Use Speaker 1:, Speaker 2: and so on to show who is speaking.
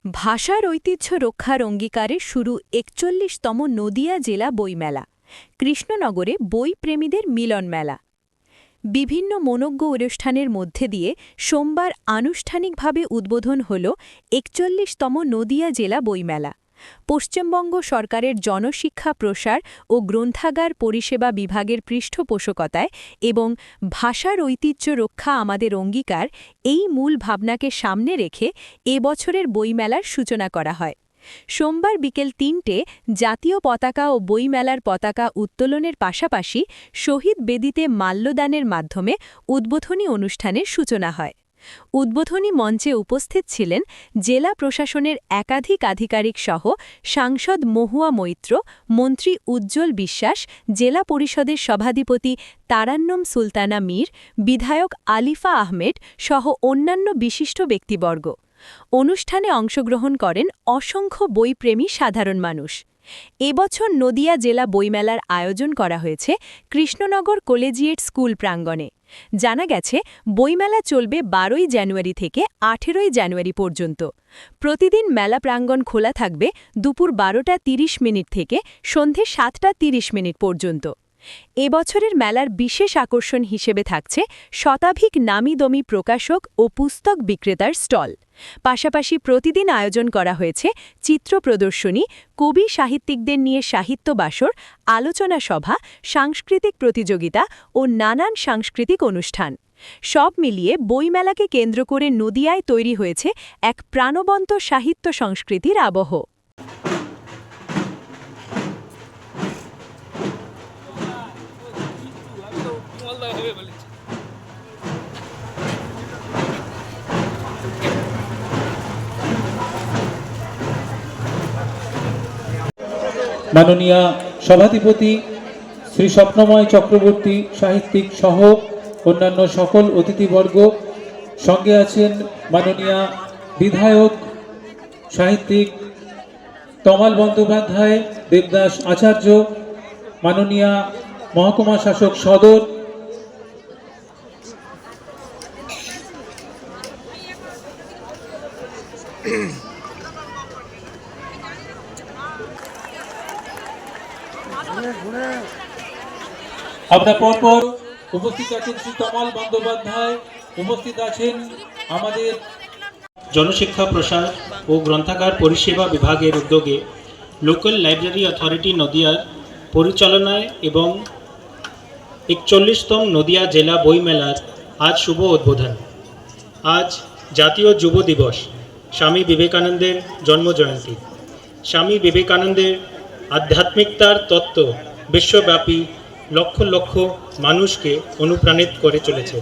Speaker 1: ভাষার ঐতিহ্য রক্ষার অঙ্গীকারে শুরু ৪১তম নদিয়া জেলা বইমেলা। কৃষ্ণনগরে বই প্রেমীদের মিলন মেলা। বিভিন্ন মনোজ্ঞ অনুষ্ঠানের মধ্যে দিয়ে সোমবার আনুষ্ঠানিকভাবে উদ্বোধন হল ৪১তম নদিয়া জেলা বইমেলা। পশ্চিমবঙ্গ সরকারের জনশিক্ষা প্রসার ও গ্রন্থাগার পরিষেবা বিভাগের পৃষ্ঠপোষকতায় এবং ভাষার ঐতিহ্য রক্ষা আমাদের অঙ্গীকার এই মূল ভাবনাকে সামনে রেখে এবছরের বইমেলার সূচনা করা হয়। সোমবার বিকেল ৩টে জাতীয় পতাকা ও বইমেলার পতাকা উত্তোলনের পাশাপাশি শহীদ বেদিতে মাল্যদানের মাধ্যমে উদ্বোধনী অনুষ্ঠানের সূচনা হয়। উদ্বোধনী মঞ্চে উপস্থিত ছিলেন জেলা প্রশাসনের একাধিক আধিকারিক সহ সাংসদ মহুয়া মৈত্র, মন্ত্রী উজ্জ্বল বিশ্বাস, জেলা পরিষদের সভাধিপতি তারান্নম সুলতানা মীর, বিধায়ক আলিফা আহমেদ সহ অন্যান্য বিশিষ্ট ব্যক্তিবর্গ। অনুষ্ঠানে অংশগ্রহণ করেন অসংখ্য বইপ্রেমী সাধারণ মানুষ। এবছর নদিয়া জেলা বইমেলার আয়োজন করা হয়েছে কৃষ্ণনগর কলেজিয়েট স্কুল প্রাঙ্গণে। জানা গেছে বইমেলা চলবে ১২ই জানুয়ারি থেকে ১৮ই জানুয়ারি পর্যন্ত। প্রতিদিন মেলা প্রাঙ্গণ খোলা থাকবে দুপুর ১২টা ৩০ মিনিট থেকে সন্ধে ৭টা ৩০ মিনিট পর্যন্ত। এবছরের মেলার বিশেষ আকর্ষণ হিসেবে থাকছে শতাধিক নামিদামি প্রকাশক ও পুস্তক বিক্রেতার স্টল। পাশাপাশি প্রতিদিন আয়োজন করা হয়েছে চিত্র প্রদর্শনী, কবি সাহিত্যিকদের নিয়ে সাহিত্য বাসর, আলোচনা সভা, সাংস্কৃতিক প্রতিযোগিতা ও নানান সাংস্কৃতিক অনুষ্ঠান। সব মিলিয়ে বইমেলাকে কেন্দ্র করে নদিয়ায় তৈরি হয়েছে এক প্রাণবন্ত সাহিত্য সংস্কৃতির আবহ।
Speaker 2: মাননীয় সভাধিপতি শ্রী স্বপ্নময় চক্রবর্তী সাহিত্যিক সহ অন্যান্য সকল অতিথিবর্গ, সঙ্গে আছেন মাননীয় বিধায়ক সাহিত্যিক তমাল বন্দ্যোপাধ্যায়, দেবদাস আচার্য, মাননীয় মহকুমা শাসক সদর, আপনার পরপর উপস্থিত আছেন শ্রী তমাল বন্দ্যোপাধ্যায়, উপস্থিত আছেন আমাদের
Speaker 3: জনশিক্ষা প্রসার ও গ্রন্থাগার পরিষেবা বিভাগের উদ্যোগে লোকাল লাইব্রেরি অথরিটি নদিয়ার পরিচালনায় এবং ৪১তম নদিয়া জেলা বইমেলার আজ শুভ উদ্বোধন। আজ জাতীয় যুব দিবস, স্বামী বিবেকানন্দের জন্মজয়ন্তী। স্বামী বিবেকানন্দের আধ্যাত্মিকতার তত্ত্ব বিশ্বব্যাপী লক্ষ লক্ষ মানুষকে অনুপ্রাণিত করে চলেছে।